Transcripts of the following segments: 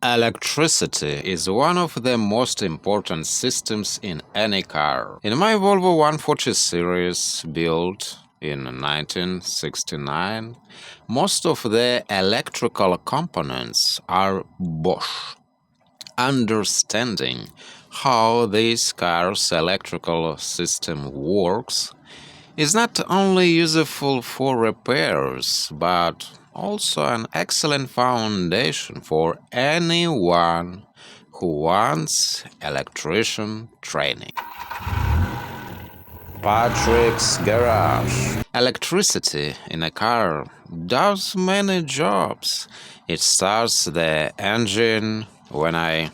Electricity is one of the most important systems in any car. In my Volvo 140 series built in 1969, most of the electrical components are Bosch. Understanding how this car's electrical system works is not only useful for repairs, but also an excellent foundation for anyone who wants electrician training. Patrick's Garage. Electricity in a car does many jobs. It starts the engine when I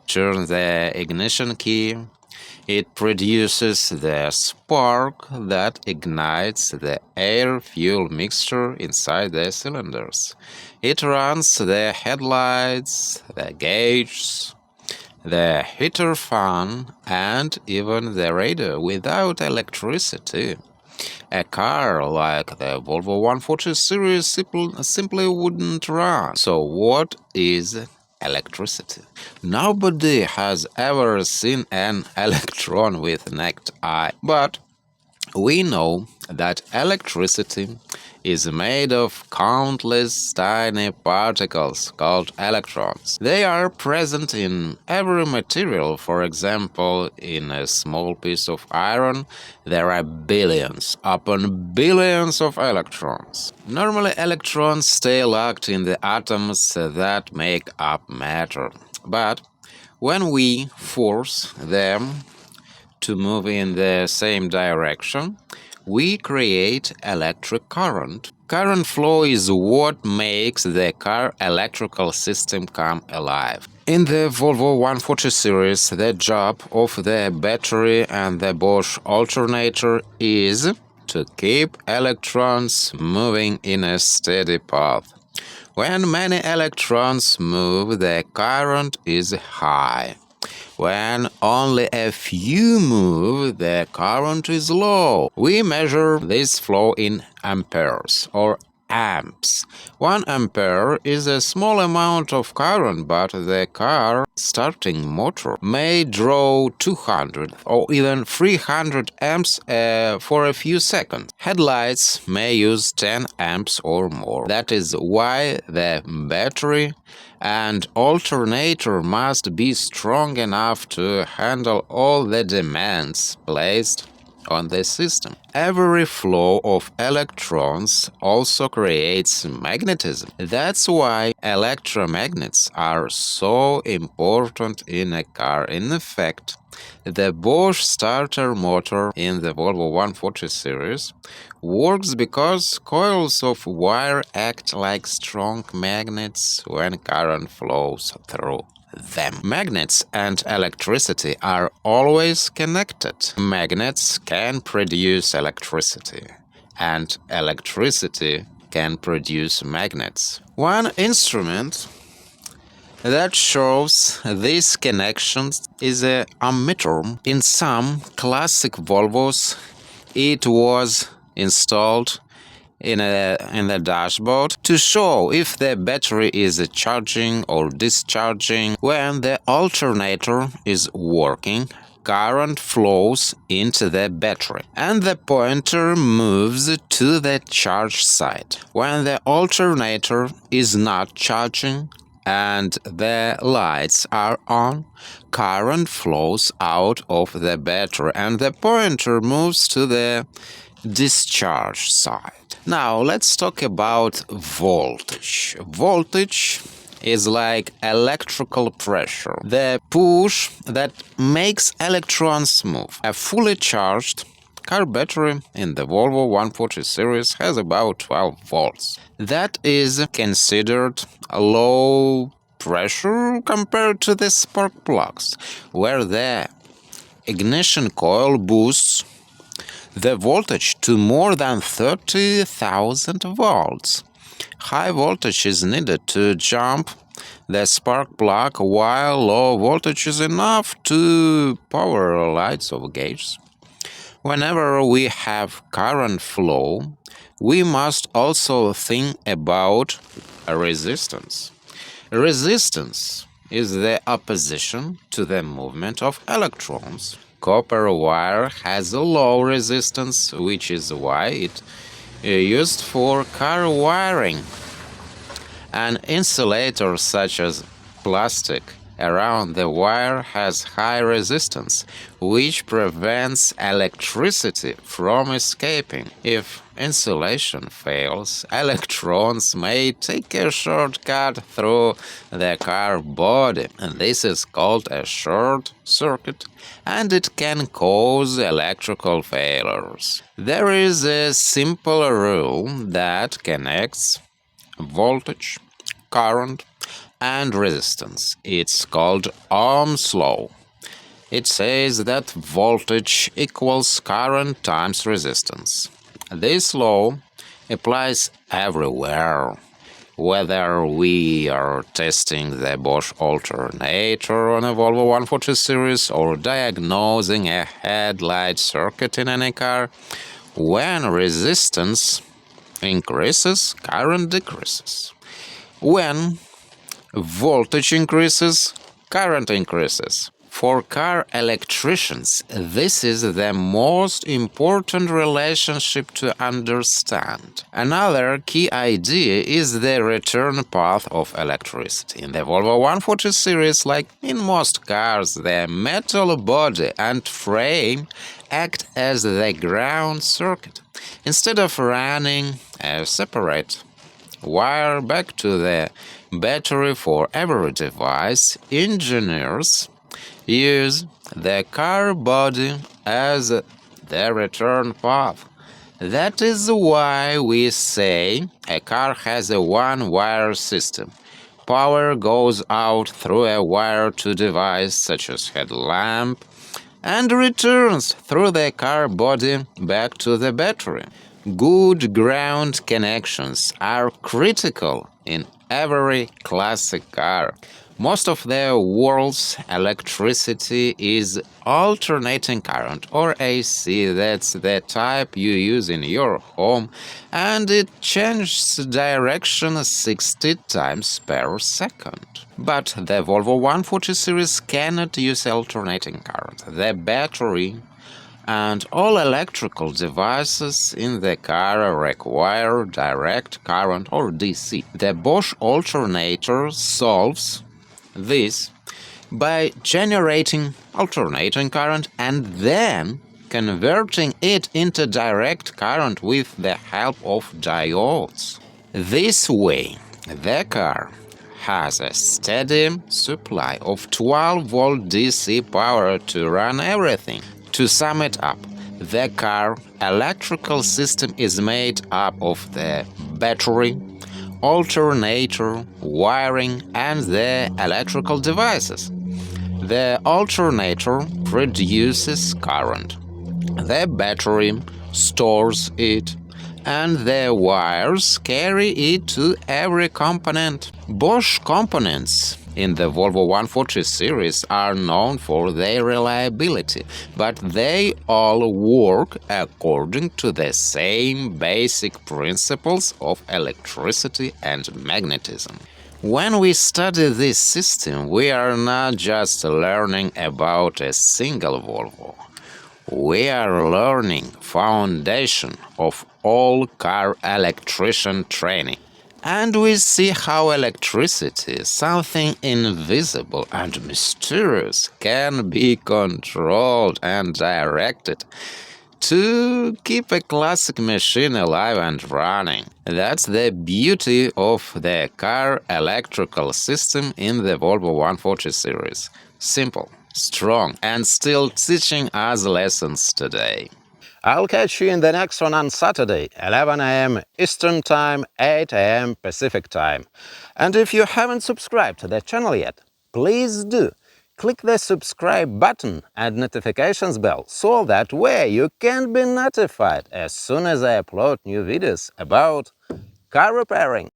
turn the ignition key. It produces the spark that ignites the air-fuel mixture inside the cylinders. It runs the headlights, the gauges, the heater fan, and even the radio. Without electricity, a car like the Volvo 140 series simply wouldn't run. So what is electricity? Nobody has ever seen an electron with naked eye, but we know that electricity is made of countless tiny particles called electrons. They are present in every material. For example, in a small piece of iron, there are billions upon billions of electrons. Normally, electrons stay locked in the atoms that make up matter. But when we force them to move in the same direction, we create electric current. Current flow is what makes the car electrical system come alive. In the Volvo 140 series, the job of the battery and the Bosch Alternator is to keep electrons moving in a steady path. When many electrons move, the current is high. When only a few move, the current is low. We measure this flow in amperes or amps. 1 ampere is a small amount of current, but the car starting motor may draw 200 or even 300 amps for a few seconds. Headlights may use 10 amps or more. That is why the battery and alternator must be strong enough to handle all the demands placed on the system. Every flow of electrons also creates magnetism. That's why electromagnets are so important in a car. In fact, the Bosch starter motor in the Volvo 140 series works because coils of wire act like strong magnets when current flows through them. Magnets and electricity are always connected. Magnets can produce electricity, and electricity can produce magnets. One instrument that shows these connections is an ammeter. In some classic Volvos, it was installed in the dashboard to show if the battery is charging or discharging. When the alternator is working, current flows into the battery, and the pointer moves to the charge side. When the alternator is not charging and the lights are on, current flows out of the battery and the pointer moves to the discharge side. Now let's talk about voltage. Voltage is like electrical pressure, the push that makes electrons move. A fully charged car battery in the Volvo 140 series has about 12 volts. That is considered a low pressure compared to the spark plugs, where the ignition coil boosts the voltage to more than 30,000 volts. High voltage is needed to jump the spark plug, while low voltage is enough to power lights or gauges. Whenever we have current flow, we must also think about resistance. Resistance is the opposition to the movement of electrons. Copper wire has a low resistance, which is why it is used for car wiring. An insulator such as plastic around the wire has high resistance, which prevents electricity from escaping. If insulation fails, electrons may take a shortcut through the car body, and this is called a short circuit, and it can cause electrical failures. There is a simple rule that connects voltage, current, and resistance. It's called Ohm's law. It says that voltage equals current times resistance. This law applies everywhere. Whether we are testing the Bosch Alternator on a Volvo 140 series or diagnosing a headlight circuit in any car, when resistance increases, current decreases. When voltage increases, current increases. For car electricians, this is the most important relationship to understand. Another key idea is the return path of electricity. In the Volvo 140 series, like in most cars, the metal body and frame act as the ground circuit. Instead of running a separate wire back to the battery for every device, engineers use the car body as the return path. That is why we say a car has a one-wire system. Power goes out through a wire to device such as headlamp and returns through the car body back to the battery. Good ground connections are critical in every classic car. Most of the world's electricity is alternating current, or AC. That's the type you use in your home, and it changes direction 60 times per second. But the Volvo 140 series cannot use alternating current. The battery and all electrical devices in the car require direct current or DC. The Bosch Alternator solves this by generating alternating current and then converting it into direct current with the help of diodes. This way, the car has a steady supply of 12-volt DC power to run everything. To sum it up, the car electrical system is made up of the battery, alternator, wiring, and the electrical devices. The alternator produces current. The battery stores it, and the wires carry it to every component. Bosch components in the Volvo 140 series are known for their reliability, but they all work according to the same basic principles of electricity and magnetism. When we study this system, we are not just learning about a single Volvo. We are learning foundation of all car electrician training. And we see how electricity, something invisible and mysterious, can be controlled and directed to keep a classic machine alive and running. That's the beauty of the car electrical system in the Volvo 140 series. Simple, strong, and still teaching us lessons today. I'll catch you in the next one on Saturday, 11 a.m. Eastern Time, 8 a.m. Pacific Time. And if you haven't subscribed to the channel yet, please do. Click the subscribe button and notifications bell so that way you can be notified as soon as I upload new videos about car repairing.